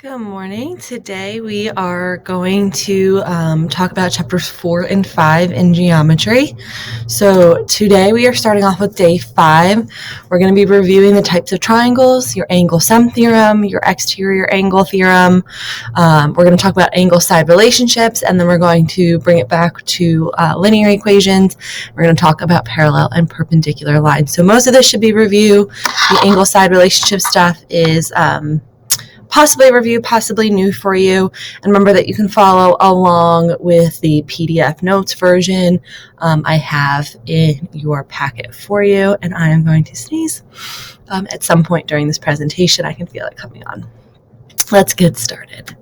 Good morning. Today we are going to talk about chapters 4 and 5 in geometry. So today we are starting off with day 5. We're going to be reviewing the types of triangles, your angle sum theorem, your exterior angle theorem. We're going to talk about angle side relationships, and then we're going to bring it back to linear equations. We're going to talk about parallel and perpendicular lines. So most of this should be review. The angle side relationship stuff is possibly a review, possibly new for you. And remember that you can follow along with the PDF notes version I have in your packet for you. And I am going to sneeze at some point during this presentation. I can feel it coming on. Let's get started.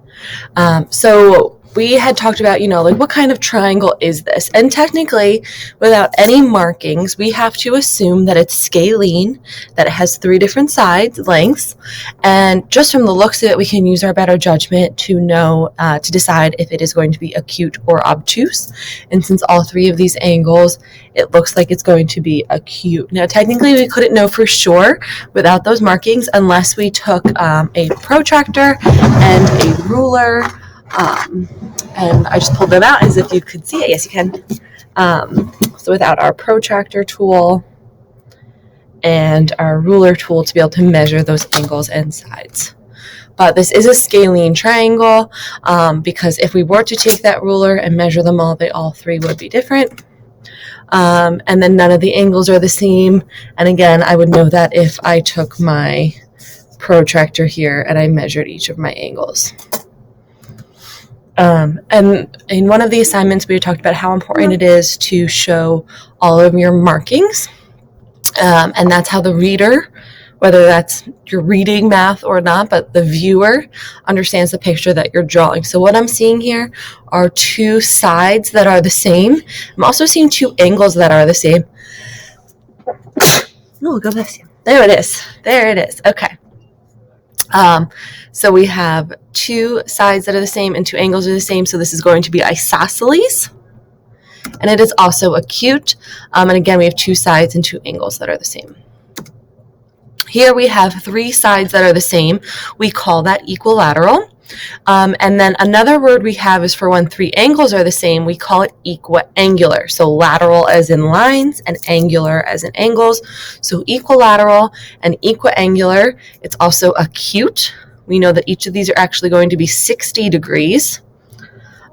So we had talked about, what kind of triangle is this? And technically, without any markings, we have to assume that it's scalene, that it has 3 different sides, lengths, and just from the looks of it, we can use our better judgment to know, to decide if it is going to be acute or obtuse. And since all 3 of these angles, it looks like it's going to be acute. Now, technically, we couldn't know for sure without those markings unless we took a protractor and a ruler. And I just pulled them out as if you could see it. Yes, you can. So without our protractor tool and our ruler tool to be able to measure those angles and sides. But this is a scalene triangle because if we were to take that ruler and measure them all 3 would be different. And then none of the angles are the same. And again, I would know that if I took my protractor here and I measured each of my angles. And in one of the assignments, we talked about how important it is to show all of your markings. And that's how the reader, whether that's you're reading math or not, but the viewer understands the picture that you're drawing. So what I'm seeing here are 2 sides that are the same. I'm also seeing 2 angles that are the same. Oh, God bless you. There it is. There it is. Okay. So we have 2 sides that are the same and 2 angles are the same. So this is going to be isosceles, and it is also acute. And again, we have 2 sides and 2 angles that are the same. Here we have 3 sides that are the same. We call that equilateral. And then another word we have is for when 3 angles are the same, we call it equiangular. So lateral as in lines and angular as in angles. So equilateral and equiangular. It's also acute. We know that each of these are actually going to be 60 degrees.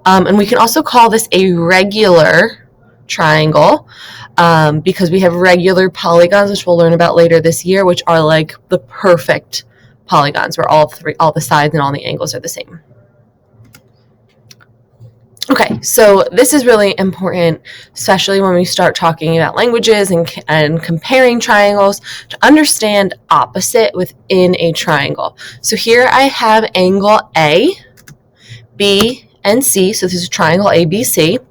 And we can also call this a regular triangle because we have regular polygons, which we'll learn about later this year, which are like the perfect polygons where all the sides and all the angles are the same. Okay, so this is really important, especially when we start talking about languages and comparing triangles, to understand opposite within a triangle. So here I have angle A, B, and C. So this is triangle ABC.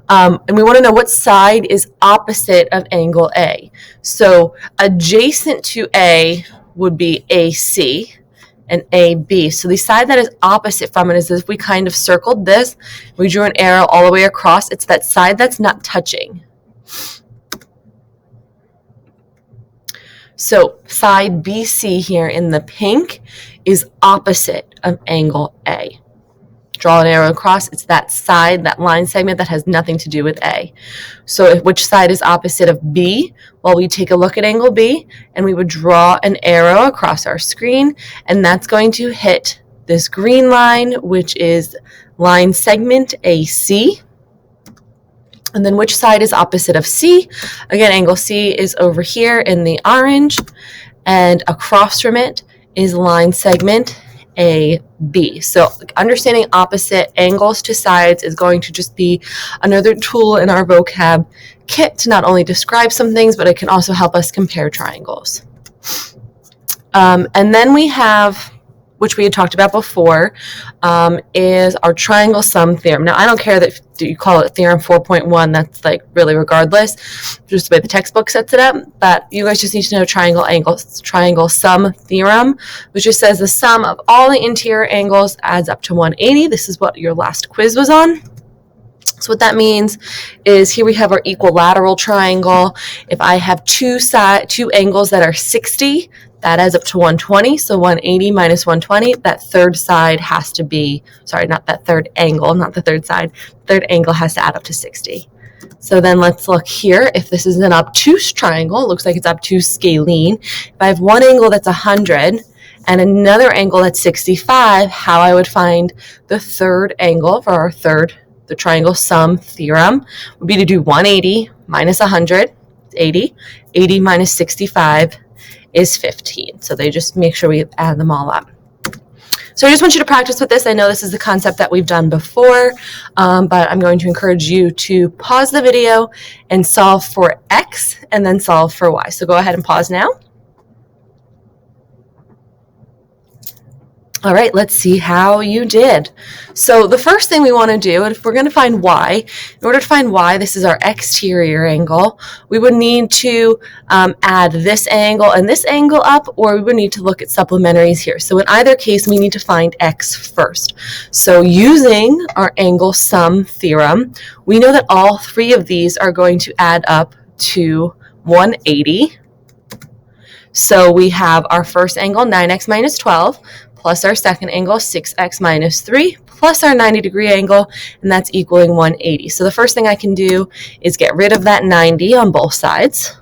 And we want to know what side is opposite of angle A. So adjacent to A would be AC and AB. So the side that is opposite from it is if we kind of circled this, we drew an arrow all the way across, it's that side that's not touching. So side BC here in the pink is opposite of angle A. Draw an arrow across, it's that side, that line segment that has nothing to do with A. So which side is opposite of B? Well, we take a look at angle B and we would draw an arrow across our screen, and that's going to hit this green line, which is line segment AC. And then which side is opposite of C? Again, angle C is over here in the orange, and across from it is line segment AB. So understanding opposite angles to sides is going to just be another tool in our vocab kit to not only describe some things, but it can also help us compare triangles. And then we have, which we had talked about before, is our triangle sum theorem. Now, I don't care that you call it theorem 4.1. That's like really regardless, just the way the textbook sets it up. But you guys just need to know triangle sum theorem, which just says the sum of all the interior angles adds up to 180. This is what your last quiz was on. So what that means is here we have our equilateral triangle. If I have two angles that are 60, That adds up to 120, so 180 minus 120, that third side has to be, sorry, not that third angle, not the third side, third angle has to add up to 60. So then let's look here. If this is an obtuse triangle, it looks like it's obtuse scalene. If I have one angle that's 100 and another angle that's 65, how I would find the third angle for our the triangle sum theorem would be to do 180 minus 100, 80, 80 minus 65 is 15. So they just make sure we add them all up. So I just want you to practice with this. I know this is the concept that we've done before, but I'm going to encourage you to pause the video and solve for X and then solve for Y. So go ahead and pause now. All right, let's see how you did. So the first thing we want to do, if we're going to find y, in order to find y, this is our exterior angle, we would need to add this angle and this angle up, or we would need to look at supplementaries here. So in either case, we need to find x first. So using our angle sum theorem, we know that all three of these are going to add up to 180. So we have our first angle, 9x minus 12, plus our second angle, 6x minus 3, plus our 90-degree angle, and that's equaling 180. So the first thing I can do is get rid of that 90 on both sides.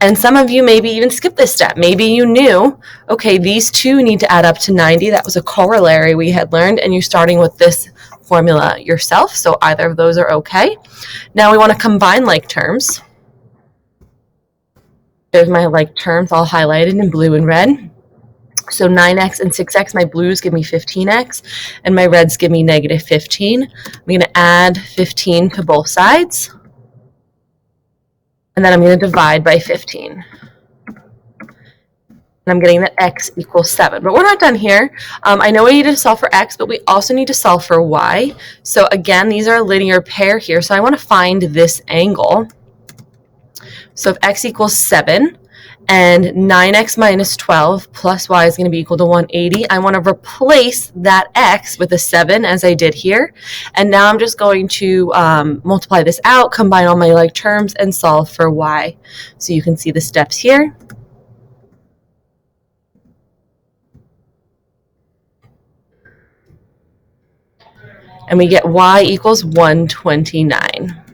And some of you maybe even skip this step. Maybe you knew, okay, these two need to add up to 90. That was a corollary we had learned, and you're starting with this formula yourself, so either of those are okay. Now we want to combine like terms. There's my like terms all highlighted in blue and red. So 9x and 6x, my blues give me 15x, and my reds give me negative 15. I'm going to add 15 to both sides, and then I'm going to divide by 15. And I'm getting that x equals 7. But we're not done here. I know we need to solve for x, but we also need to solve for y. So again, these are a linear pair here, so I want to find this angle. So if x equals 7, and 9x minus 12 plus y is going to be equal to 180. I want to replace that x with a 7 as I did here. And now I'm just going to multiply this out, combine all my like terms, and solve for y. So you can see the steps here. And we get y equals 129.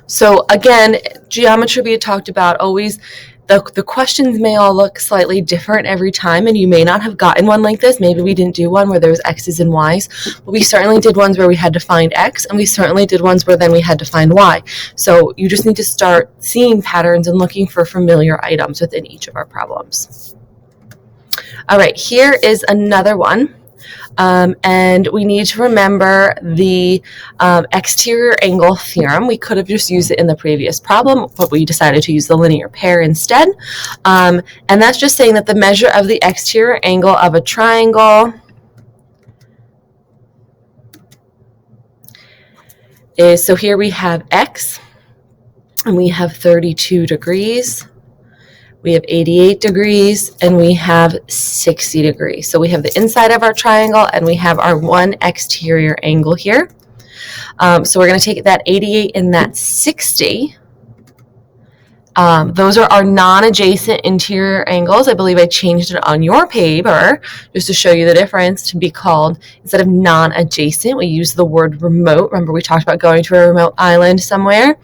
So again, geometry we had talked about always, the questions may all look slightly different every time, and you may not have gotten one like this. Maybe we didn't do one where there was x's and y's, but we certainly did ones where we had to find x, and we certainly did ones where then we had to find y. So you just need to start seeing patterns and looking for familiar items within each of our problems. All right, here is another one. And we need to remember the exterior angle theorem. We could have just used it in the previous problem, but we decided to use the linear pair instead. And that's just saying that the measure of the exterior angle of a triangle is, so here we have x, and we have 32 degrees. We have 88 degrees, and we have 60 degrees. So we have the inside of our triangle, and we have our one exterior angle here. So we're going to take that 88 and that 60. Those are our non-adjacent interior angles. I believe I changed it on your paper just to show you the difference to be called, instead of non-adjacent, we use the word remote. Remember we talked about going to a remote island somewhere.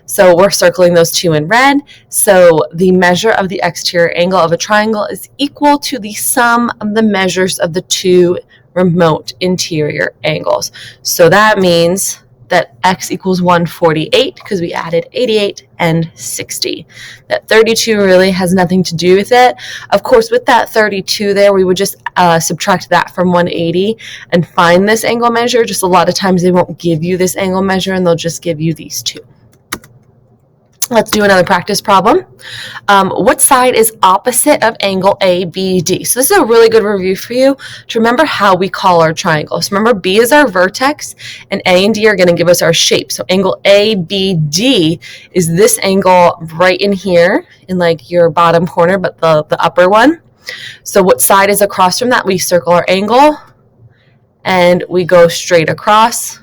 So we're circling those two in red. So the measure of the exterior angle of a triangle is equal to the sum of the measures of the two remote interior angles. So that means that x equals 148 because we added 88 and 60. That 32 really has nothing to do with it. Of course, with that 32 there, we would just subtract that from 180 and find this angle measure. Just a lot of times they won't give you this angle measure, and they'll just give you these two. Let's do another practice problem. What side is opposite of angle ABD? So this is a really good review for you to remember how we call our triangles. Remember, B is our vertex, and A and D are going to give us our shape. So angle ABD is this angle right in here, in like your bottom corner, but the upper one. So what side is across from that? We circle our angle, and we go straight across.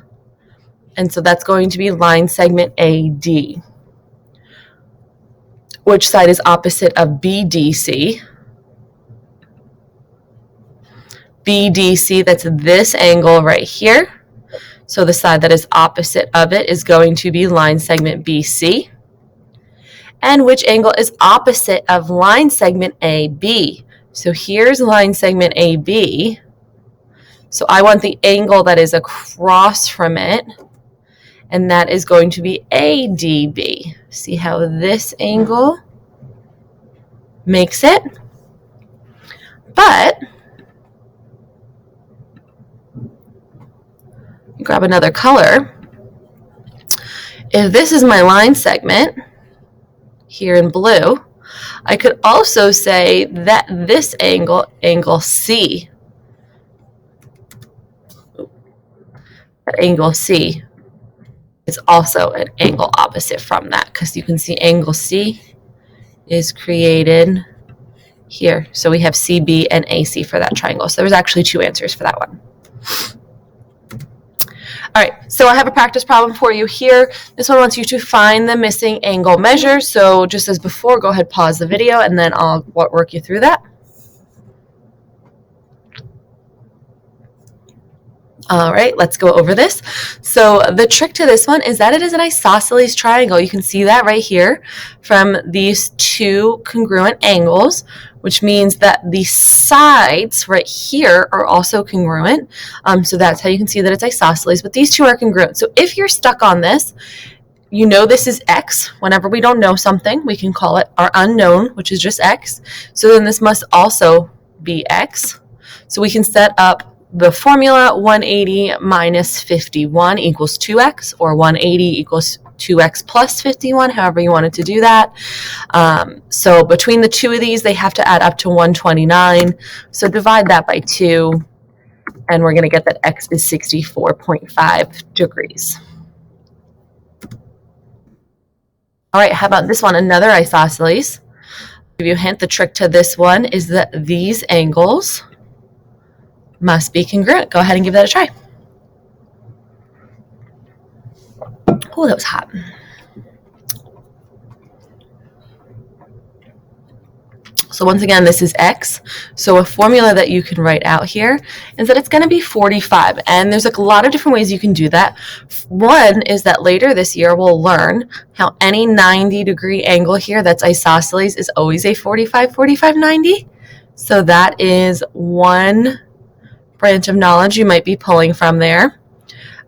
And so that's going to be line segment AD. which side is opposite of BDC. BDC, that's this angle right here. So the side that is opposite of it is going to be line segment BC. And which angle is opposite of line segment AB? So here's line segment AB. So I want the angle that is across from it, and that is going to be ADB. See how this angle makes it? But grab another color. If this is my line segment here in blue, I could also say that this angle, angle C, angle C is also an angle opposite from that, because you can see angle C is created here. So we have CB and AC for that triangle. So there's actually two answers for that one. All right, so I have a practice problem for you here. This one wants you to find the missing angle measure. So just as before, go ahead, pause the video, and then I'll work you through that. All right, let's go over this. So the trick to this one is that it is an isosceles triangle. You can see that right here from these two congruent angles, which means that the sides right here are also congruent. So that's how you can see that it's isosceles, but these two are congruent. So if you're stuck on this, you know this is X. Whenever we don't know something, we can call it our unknown, which is just X. So then this must also be X. So we can set up the formula 180 minus 51 equals 2x, or 180 equals 2x plus 51, however you wanted to do that. So between the two of these, they have to add up to 129. So divide that by 2, and we're going to get that x is 64.5 degrees. All right, how about this one? Another isosceles. I'll give you a hint. The trick to this one is that these angles must be congruent. Go ahead and give that a try. Oh, that was hot. So once again, this is X. So a formula that you can write out here is that it's going to be 45. And there's a lot of different ways you can do that. One is that later this year, we'll learn how any 90-degree angle here that's isosceles is always a 45, 45, 90. So that is one branch of knowledge you might be pulling from there.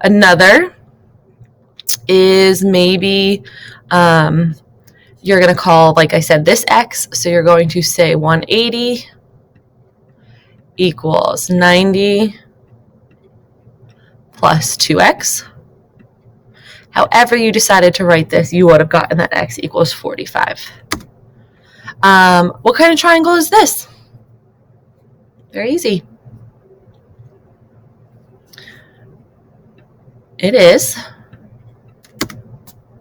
Another is maybe you're going to call, like I said, this X. So you're going to say 180 equals 90 plus 2X. However you decided to write this, you would have gotten that X equals 45. What kind of triangle is this? Very easy. It is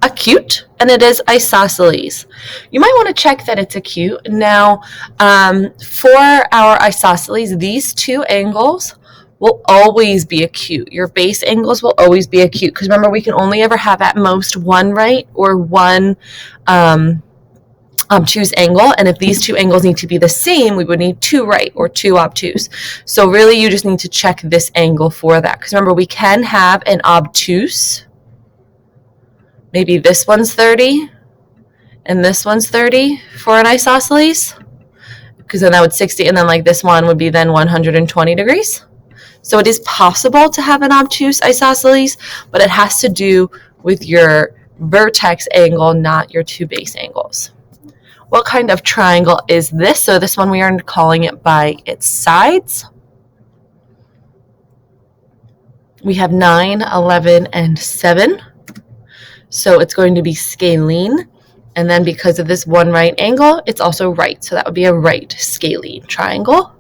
acute, and it is isosceles. You might want to check that it's acute. Now, for our isosceles, these two angles will always be acute. Your base angles will always be acute, because remember, we can only ever have at most one right or one obtuse angle, and if these two angles need to be the same, we would need two right or two obtuse. So really, you just need to check this angle for that, because remember, we can have an obtuse. Maybe this one's 30 and this one's 30 for an isosceles, because then that would 60, and then like this one would be then 120 degrees. So it is possible to have an obtuse isosceles, but it has to do with your vertex angle, not your two base angles. What kind of triangle is this? So this one we are calling it by its sides. We have 9, 11, and 7. So it's going to be scalene. And then because of this one right angle, it's also right. So that would be a right scalene triangle.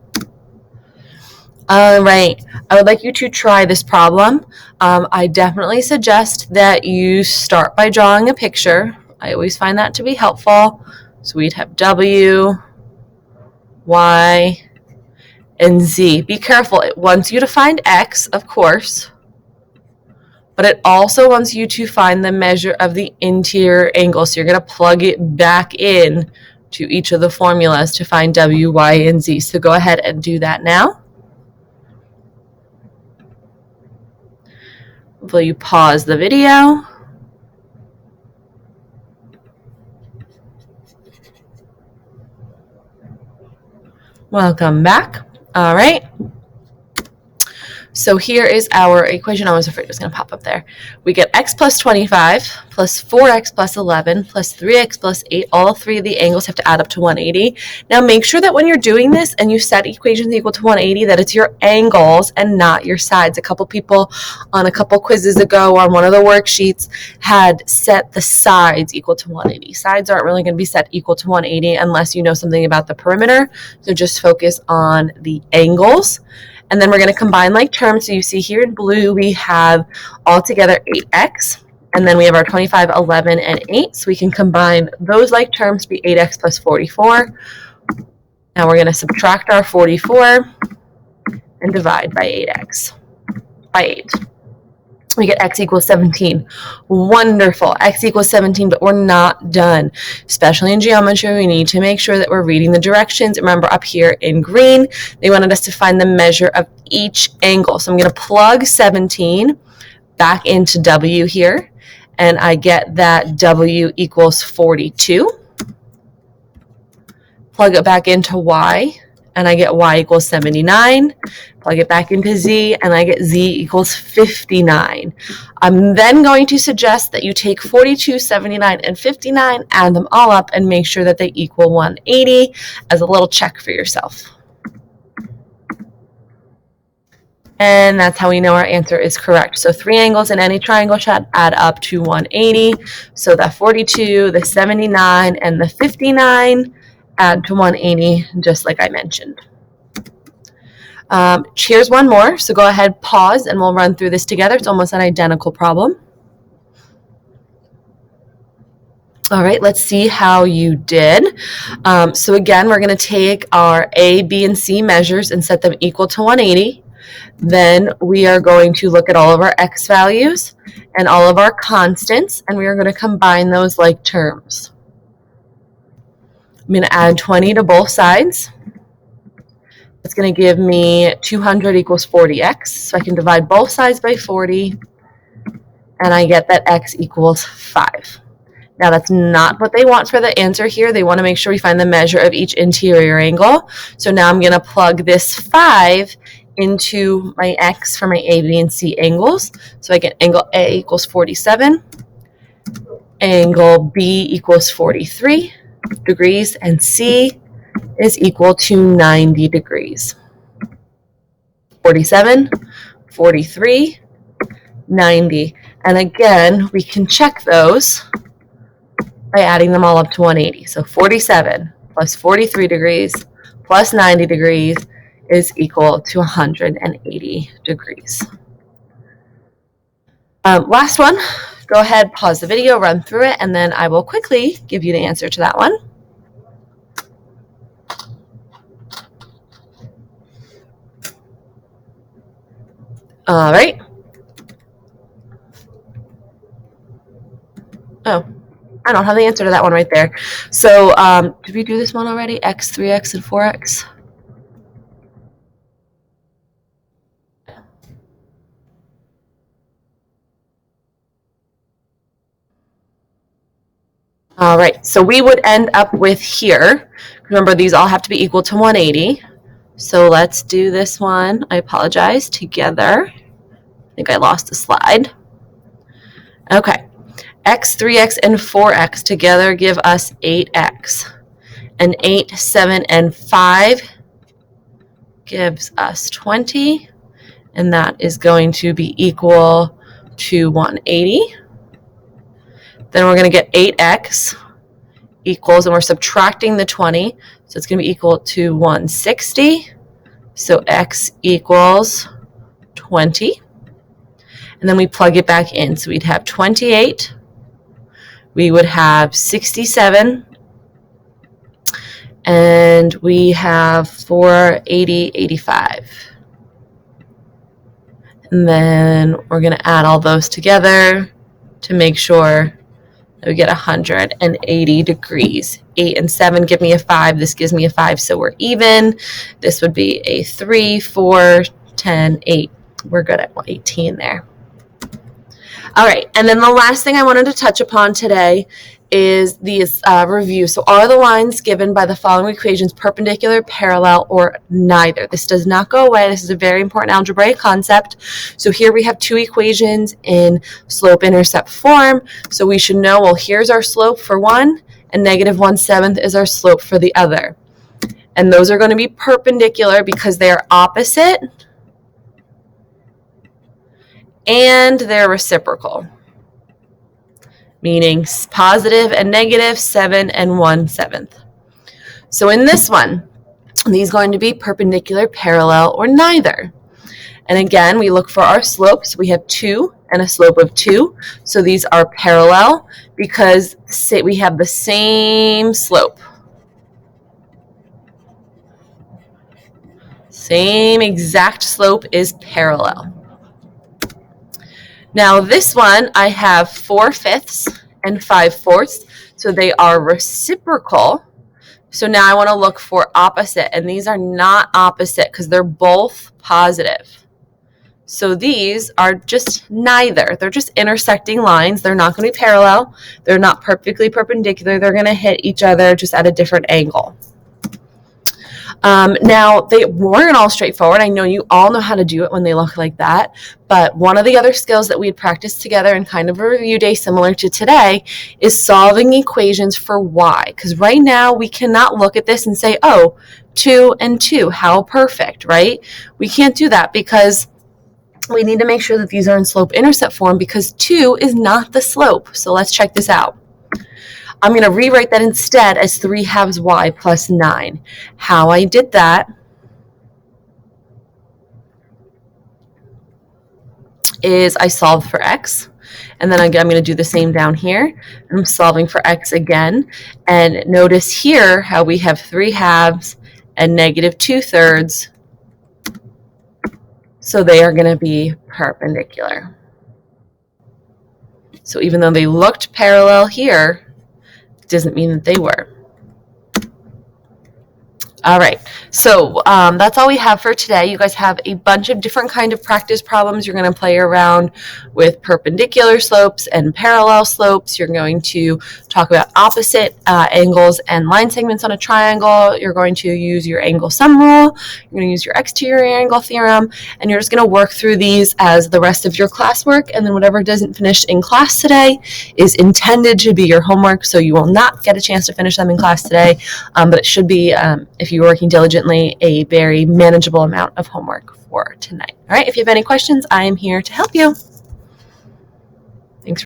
All right, I would like you to try this problem. I definitely suggest that you start by drawing a picture. I always find that to be helpful. So we'd have W, Y, and Z. Be careful. It wants you to find X, of course, but it also wants you to find the measure of the interior angle. So you're going to plug it back in to each of the formulas to find W, Y, and Z. So go ahead and do that now. Will you pause the video? Welcome back. All right. So here is our equation. I was afraid it was going to pop up there. We get x plus 25 plus 4x plus 11 plus 3x plus 8. All three of the angles have to add up to 180. Now make sure that when you're doing this and you set equations equal to 180, that it's your angles and not your sides. A couple people on a couple quizzes ago on one of the worksheets had set the sides equal to 180. Sides aren't really going to be set equal to 180 unless you know something about the perimeter. So just focus on the angles. And then we're going to combine like terms. So you see here in blue, we have altogether 8x. And then we have our 25, 11, and 8. So we can combine those like terms to be 8x plus 44. Now we're going to subtract our 44 and divide by 8x, by 8. We get x equals 17. Wonderful. X equals 17, but we're not done. Especially in geometry, we need to make sure that we're reading the directions. Remember up here in green, they wanted us to find the measure of each angle. So I'm going to plug 17 back into W here, and I get that W equals 42. Plug it back into Y, and I get Y equals 79. Plug it back into Z, and I get Z equals 59. I'm then going to suggest that you take 42, 79, and 59, add them all up, and make sure that they equal 180 as a little check for yourself. And that's how we know our answer is correct. So 3 angles in any triangle should add up to 180. So that 42, the 79, and the 59 add to 180, just like I mentioned. Here's one more. So go ahead, pause, and we'll run through this together. It's almost an identical problem. All right, let's see how you did. So again, we're going to take our A, B, and C measures and set them equal to 180. Then we are going to look at all of our x values and all of our constants, and we are going to combine those like terms. I'm going to add 20 to both sides. It's going to give me 200 equals 40x. So I can divide both sides by 40, and I get that x equals 5. Now that's not what they want for the answer here. They want to make sure we find the measure of each interior angle. So now I'm going to plug this 5 into my x for my A, B, and C angles. So I get angle A equals 47, angle B equals 43 degrees, and C is equal to 90 degrees. 47, 43, 90. And again, we can check those by adding them all up to 180. So 47 plus 43 degrees plus 90 degrees is equal to 180 degrees. Last one. Go ahead, pause the video, run through it, and then I will quickly give you the answer to that one. All right. Oh, I don't have the answer to that one right there. So did we do this one already? X, 3x, and 4x? All right, so we would end up with here. Remember, these all have to be equal to 180. So let's do this one. I apologize, together. I think I lost a slide. Okay, x, 3x, and 4x together give us 8x. And 8, 7, and 5 gives us 20. And that is going to be equal to 180. Then we're going to get 8x equals, and we're subtracting the 20, so it's going to be equal to 160. So x equals 20. And then we plug it back in. So we'd have 28. We would have 67. And we have 480, 85. And then we're going to add all those together to make sure that we get 180 degrees. 8 and 7 give me a 5. This gives me a 5, so we're even. This would be a 3, 4, 10, 8. We're good at 18 there. All right, and then the last thing I wanted to touch upon today is these review. So are the lines given by the following equations perpendicular, parallel, or neither? This does not go away. This is a very important algebraic concept. So here we have two equations in slope-intercept form. So we should know, well, here's our slope for one, and negative 1/7 is our slope for the other. And those are going to be perpendicular because they are opposite and they're reciprocal, meaning positive and negative, 7 and 1/7. So in this one, these are going to be perpendicular, parallel, or neither. And again, we look for our slopes. We have 2 and a slope of 2. So these are parallel because we have the same slope. Same exact slope is parallel. Now this one, I have 4/5 and 5/4, so they are reciprocal. So now I want to look for opposite, and these are not opposite because they're both positive. So these are just neither. They're just intersecting lines. They're not going to be parallel. They're not perfectly perpendicular. They're going to hit each other just at a different angle. Now, they weren't all straightforward. I know you all know how to do it when they look like that, but one of the other skills that we had practiced together in kind of a review day similar to today is solving equations for y, because right now we cannot look at this and say, oh, 2 and 2, how perfect, right? We can't do that because we need to make sure that these are in slope-intercept form because 2 is not the slope. So let's check this out. I'm going to rewrite that instead as 3/2 y plus 9. How I did that is I solved for x, and then I'm going to do the same down here. I'm solving for x again, and notice here how we have 3/2 and negative 2/3, so they are going to be perpendicular. So even though they looked parallel here, doesn't mean that they were. All right, so that's all we have for today. You guys have a bunch of different kind of practice problems. You're going to play around with perpendicular slopes and parallel slopes. You're going to talk about opposite angles and line segments on a triangle. You're going to use your angle sum rule. You're going to use your exterior angle theorem, and you're just going to work through these as the rest of your classwork, and then whatever doesn't finish in class today is intended to be your homework, so you will not get a chance to finish them in class today, but it should be, if you're working diligently, a very manageable amount of homework for tonight. All right, if you have any questions, I am here to help you.